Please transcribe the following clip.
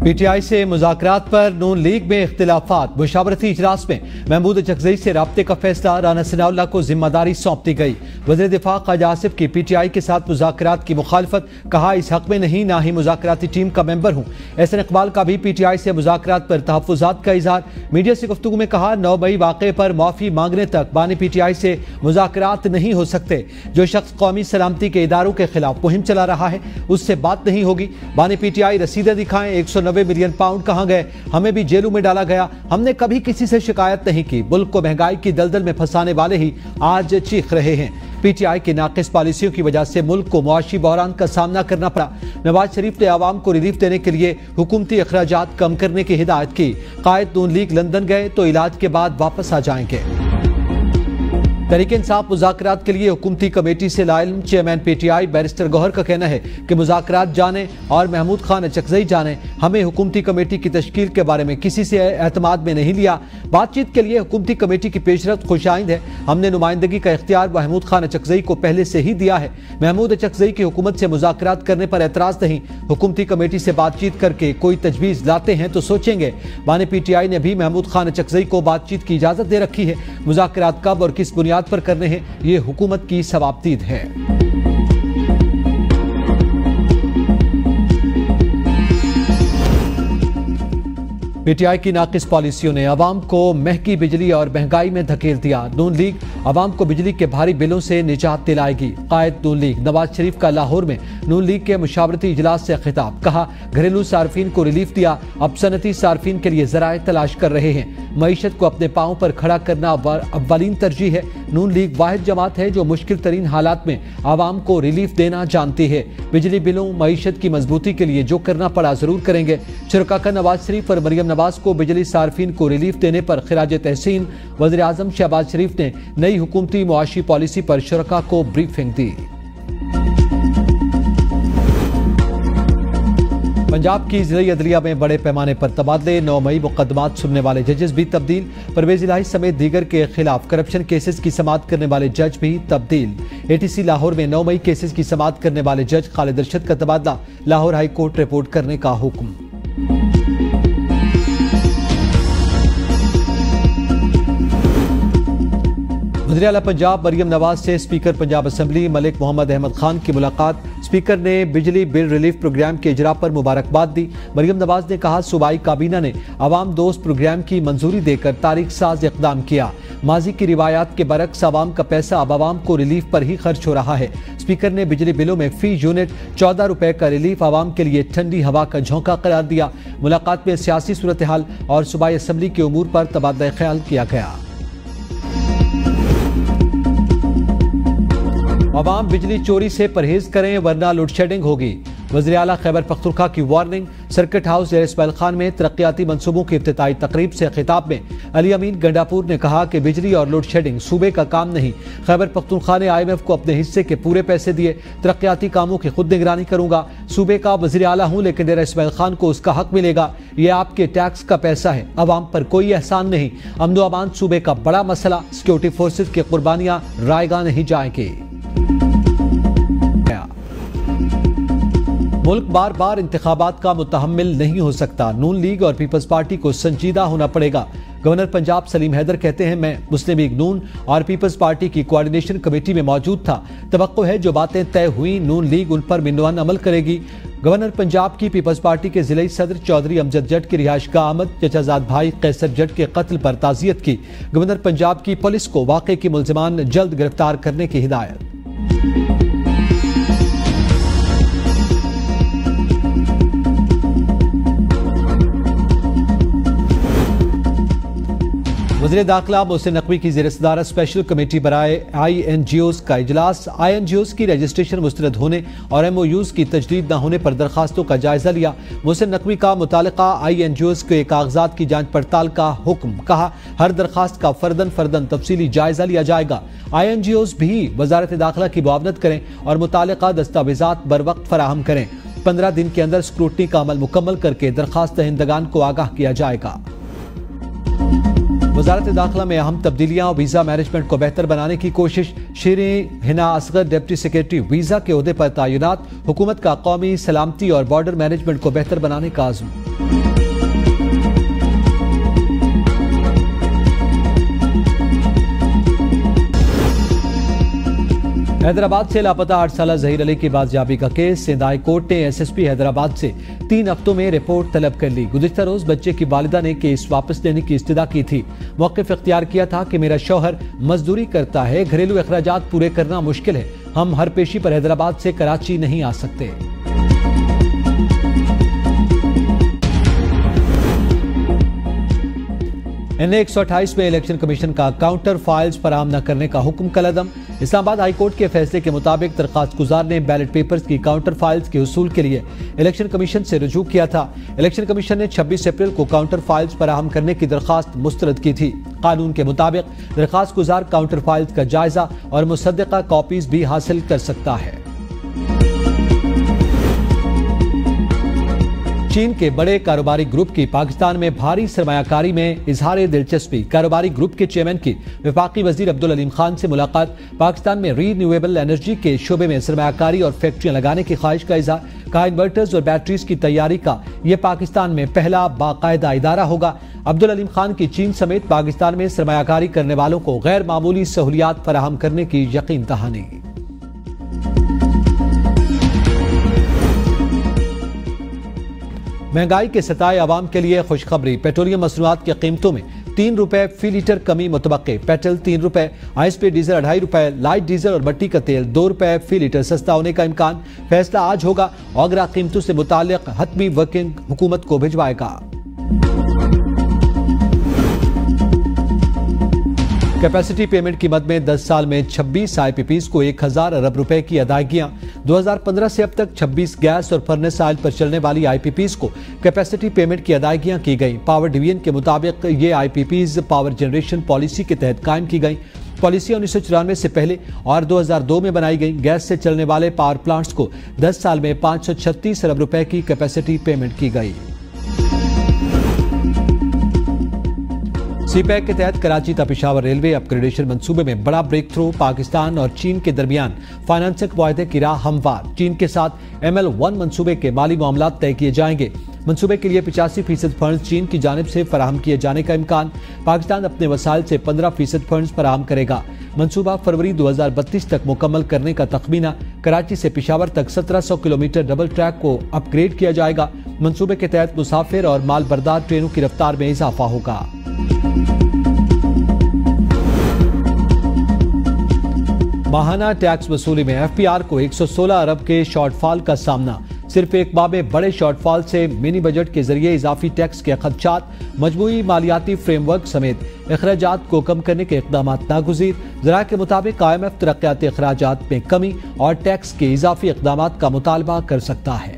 PTI से मुज़ाकरात पर नून league में इख्तिलाफात। मुशावरती इजलास में महमूद चकजई से राब्ते का फैसला राना सनाउल्लाह को जिम्मेदारी सौंप दी गई। वज़ीर दिफा ख्वाजा आसिफ की पीटीआई के साथ मुज़ाकरात की मुखालफत, कहा इस हक में नहीं, ना ही मुज़ाकराती टीम का मेंबर हूँ। एहसन इकबाल का भी पीटीआई से मुज़ाकरात पर तहफ़्फ़ुज़ात का इजहार। मीडिया से गुफ्तगू में कहा 9 मई वाक़े पर माफ़ी मांगने तक बानी पीटीआई से मुज़ाकरात नहीं हो सकते। जो शख्स कौमी सलामती के इदारों के खिलाफ मुहिम चला रहा है उससे बात नहीं होगी। बानी पीटीआई रसीदें दिखाएं, 190 मिलियन पाउंड कहां गए, हमें भी जेलों में डाला गया, हमने कभी किसी से शिकायत नहीं की। मुल्क को महंगाई की दलदल में फंसाने वाले ही आज चीख रहे हैं। पीटीआई की नाकिस पॉलिसियों की वजह से मुल्क को मुआशी बहरान का सामना करना पड़ा। नवाज शरीफ ने आवाम को रिलीफ देने के लिए हुकूमती अखराजात कम करने की हिदायत की। कायद नून लीग लंदन गए तो इलाज के बाद वापस आ जाएंगे। तहरीक इंसाफ मुज़ाकरात के लिए हुकूमती कमेटी से लाइल्म चेयरमैन पीटीआई बैरिस्टर गौहर का कहना है कि मुज़ाकरात जाने और महमूद खान चकजई जाने, हमें हुकूमती कमेटी की तश्कील के बारे में किसी से एतमाद में नहीं लिया। बातचीत के लिए हुकूमती कमेटी की पेशरफ्त खुशाइंद है। हमने नुमाइंदगी का इख्तियार महमूद खान चकजई को पहले से ही दिया है। महमूद चकजई की हुकूमत से मुज़ाकरात करने पर एतराज़ नहीं। हुकूमती कमेटी से बातचीत करके कोई तजवीज़ लाते हैं तो सोचेंगे। बानी पीटीआई ने भी महमूद खान चकजई को बातचीत की इजाज़त दे रखी है। मुज़ाकरात कब और किस बुनियाद पर करने हैं, ये हुकूमत की सवाबदीद है। पीटीआई की नाकिस पॉलिसियों ने अवाम को महंगी बिजली और महंगाई में धकेल दिया। नून लीग अवाम को बिजली के भारी बिलों से निजात दिलाएगी। कायद नून लीग नवाज शरीफ का लाहौर में नून लीग के मुशावरती इजलास से खिताब, कहा घरेलू सार्फिन को रिलीफ दिया, अब सनती सार्फिन के लिए जराए तलाश कर रहे हैं। मईशत को अपने पांव पर खड़ा करना अव्वलीन तरजीह है। नून लीग वाहिद जमात है जो मुश्किल तरीन हालात में आवाम को रिलीफ देना जानती है। बिजली बिलों मईशत की मजबूती के लिए जो करना पड़ा जरूर करेंगे। शुरका का नवाज शरीफ और मरियम नवाज को बिजली सार्फिन को रिलीफ देने पर खिराज तहसीन। वज़ीर आज़म शहबाज शरीफ ने नई हुकूमती मुआशी पॉलिसी पर शुरका को ब्रीफिंग दी। पंजाब की जिला अदलिया में बड़े पैमाने पर तबादले, 9 मई मुकदमात सुनने वाले जजेस भी तब्दील। परवेज इलाही समेत दीगर के खिलाफ करप्शन केसेस की समाअत करने वाले जज भी तब्दील। एटीसी लाहौर में 9 मई केसेस की समाअत करने वाले जज खालिद अरशद का तबादला, लाहौर हाई कोर्ट रिपोर्ट करने का हुक्म। वज़ीर आला पंजाब मरियम नवाज से स्पीकर पंजाब असम्बली मलिक मोहम्मद अहमद खान की मुलाकात। स्पीकर ने बिजली बिल रिलीफ प्रोग्राम के इजरा पर मुबारकबाद दी। मरियम नवाज ने कहा सूबाई काबीना ने आवाम दोस्त प्रोग्राम की मंजूरी देकर तारीख साज इकदाम किया। माजी की रिवायात के बरक्स आवाम का पैसा अब आवाम को रिलीफ पर ही खर्च हो रहा है। स्पीकर ने बिजली बिलों में फी यूनिट 14 रुपए का रिलीफ आवाम के लिए ठंडी हवा का झोंका करार दिया। मुलाकात में सियासी सूरत हाल और सूबाई असम्बली के उमूर पर तबादला ख्याल किया गया। अवाम बिजली चोरी से परहेज करें वरना लोड शेडिंग होगी। वज़ीर आला खैबर पख्तूनख्वा की वार्निंग। सर्किट हाउस ज़ेर इस्माइल खान में तरक्याती मंसूबों की इफ्तिताई तकरीब से खिताब में अली अमीन गंडापुर ने कहा कि बिजली और लोड शेडिंग सूबे का काम नहीं। खैबर पख्तूनख्वा ने IMF को अपने हिस्से के पूरे पैसे दिए। तरक्याती कामों की खुद निगरानी करूंगा। सूबे का वज़ीर आला हूं लेकिन ज़ेर इस्माइल खान को उसका हक मिलेगा। यह आपके टैक्स का पैसा है, अवाम पर कोई एहसान नहीं। अमन व अमान सूबे का बड़ा मसला, सिक्योरिटी फोर्सेज की कुर्बानियां रायगा नहीं जाएंगी। मुल्क बार बार इंतखाबात का मुतहम्मिल नहीं हो सकता। नून लीग और पीपल्स पार्टी को संजीदा होना पड़ेगा। गवर्नर पंजाब सलीम हैदर कहते हैं मैं मुस्लिम लीग नून और पीपल्स पार्टी की कोऑर्डिनेशन कमेटी में मौजूद था। तवक्को है जो बातें तय हुई नून लीग उन पर मिनवान अमल करेगी। गवर्नर पंजाब की पीपल्स पार्टी के जिले सदर चौधरी अमजद जट की रिहाइशगाह आमद। चचाजाद भाई कैसर जट के कत्ल पर ताज़ियत की। गवर्नर पंजाब की पुलिस को वाक़े की मुल्ज़िमान जल्द गिरफ्तार करने की हिदायत। वज़ीर दाखिला मोहसिन नकवी की ज़ेर सदारत स्पेशल कमेटी बराए INGOs का इजलास। INGOs की रजिस्ट्रेशन मुस्तरद होने और MOUs की तजदीद न होने पर दरखास्तों का जायजा लिया। मोहसिन नकवी का मुतालिका INGOs के कागजात की जांच पड़ताल का हुक्म। कहा हर दरखास्त का फर्दन तफसीली जायजा लिया जाएगा। INGOs भी वजारत दाखिला की मुआवनत करें और मुतालिका दस्तावेजात बर वक्त फराहम करें। 15 दिन के अंदर स्क्रूटनी का अमल मुकम्मल करके दरखास्त दहिंदगान को आगाह किया जाएगा। वजारत दाखिला में अहम तब्दीलियां और वीजा मैनेजमेंट को बेहतर बनाने की कोशिश। Shireen Hina Asghar deputy secretary visa के ओहदे पर तैनात। हुकूमत का कौमी सलामती और बॉर्डर मैनेजमेंट को बेहतर बनाने का आज़म। हैदराबाद से लापता 8 साल जहीर अली की बाजियाबी का केस। सिंध हाई कोर्ट ने एसएसपी हैदराबाद से 3 हफ्तों में रिपोर्ट तलब कर ली। गुज़िश्ता रोज बच्चे की वालिदा ने केस वापस लेने की इस्तदा की थी। मौक़िफ़ इख्तियार किया था कि मेरा शौहर मजदूरी करता है, घरेलू अखराजात पूरे करना मुश्किल है, हम हर पेशी पर हैदराबाद से कराची नहीं आ सकते। NA 128 में इलेक्शन कमीशन का काउंटर फाइल्स फराहम न करने का हुक्म कलअदम। इस्लामाबाद हाई कोर्ट के फैसले के मुताबिक दरखास्त गुजार ने बैलेट पेपर्स की काउंटर फाइल्स के उसूल के लिए इलेक्शन कमीशन से रुजू किया था। इलेक्शन कमीशन ने 26 अप्रैल को काउंटर फाइल्स फराहम करने की दरखास्त मुस्तरद की थी। कानून के मुताबिक दरखास्त गुजार काउंटर फाइल्स का जायजा और मुसद्दका कॉपीज भी हासिल कर सकता है। चीन के बड़े कारोबारी ग्रुप की पाकिस्तान में भारी सरमायाकारी में इजहार दिलचस्पी। कारोबारी ग्रुप के चेयरमैन की वफाकी वजीर अब्दुल अलीम खान से मुलाकात। पाकिस्तान में रीन्यूएबल एनर्जी के शोबे में सरमायाकारी और फैक्ट्रियां लगाने की ख्वाहिश का इजहार। कहा इन्वर्टर्स और बैटरीज की तैयारी का यह पाकिस्तान में पहला बाकायदा इदारा होगा। अब्दुल अलीम खान की चीन समेत पाकिस्तान में सरमायाकारी करने वालों को गैर मामूली सहूलियात फराहम करने की यकीन दहानी। महंगाई के सताए आवाम के लिए खुशखबरी। पेट्रोलियम मसनूआत की कीमतों में 3 रुपए फी लीटर कमी मुतवक्के। पेट्रोल 3 रुपए, ISP डीजल 2.5 रुपए, लाइट डीजल और भट्टी का तेल 2 रुपए फी लीटर सस्ता होने का इम्कान। फैसला आज होगा। औगरा कीमतों से मुताल्लिक हतमी वर्किंग हुकूमत को भिजवाएगा। कैपेसिटी पेमेंट की मद में 10 साल में 26 IPPs को 1000 अरब रुपए की अदायगियां। 2015 से अब तक 26 गैस और फर्नेस ऑयल पर चलने वाली IPPs को कैपेसिटी पेमेंट की अदायगियां की गई। पावर डिवीजन के मुताबिक ये IPPs पावर जनरेशन पॉलिसी के तहत कायम की गई। पॉलिसी 1994 से पहले और 2002 में बनाई गई। गैस से चलने वाले पावर प्लांट्स को 10 साल में 536 अरब रुपए की कैपेसिटी पेमेंट की गई। CPEC के तहत कराची ता पेशावर रेलवे अपग्रेडेशन मंसूबे में बड़ा ब्रेक थ्रू। पाकिस्तान और चीन के दरमियान फाइनेंसिंग मुआहदे की राह हमवार। चीन के साथ ML1 मंसूबे के माली मामला तय किए जाएंगे। मंसूबे के लिए 85% फंड चीन की जानिब से फराहम किए जाने का इम्कान। पाकिस्तान अपने वसाइल से 15% फंड फराहम करेगा। मंसूबा फरवरी 2032 तक मुकम्मल करने का तखमीना। कराची से पेशावर तक 1700 किलोमीटर डबल ट्रैक को अपग्रेड किया जाएगा। मंसूबे के तहत मुसाफिर और माल बरदार ट्रेनों की रफ्तार में इजाफा होगा। माहाना टैक्स वसूली में FPR को 116 अरब के शॉर्टफॉल का सामना। सिर्फ एक माह में बड़े शॉर्टफॉल से मिनी बजट के जरिए इजाफी टैक्स के खदशात, मजमूई मालियाती फ्रेमवर्क समेत अखराजात को कम करने के इकदाम नागुज़ीर। ज़रा के मुताबिक IMF तरक्याती अखराजात में कमी और टैक्स के इजाफी इकदाम का मुतालबा कर सकता है।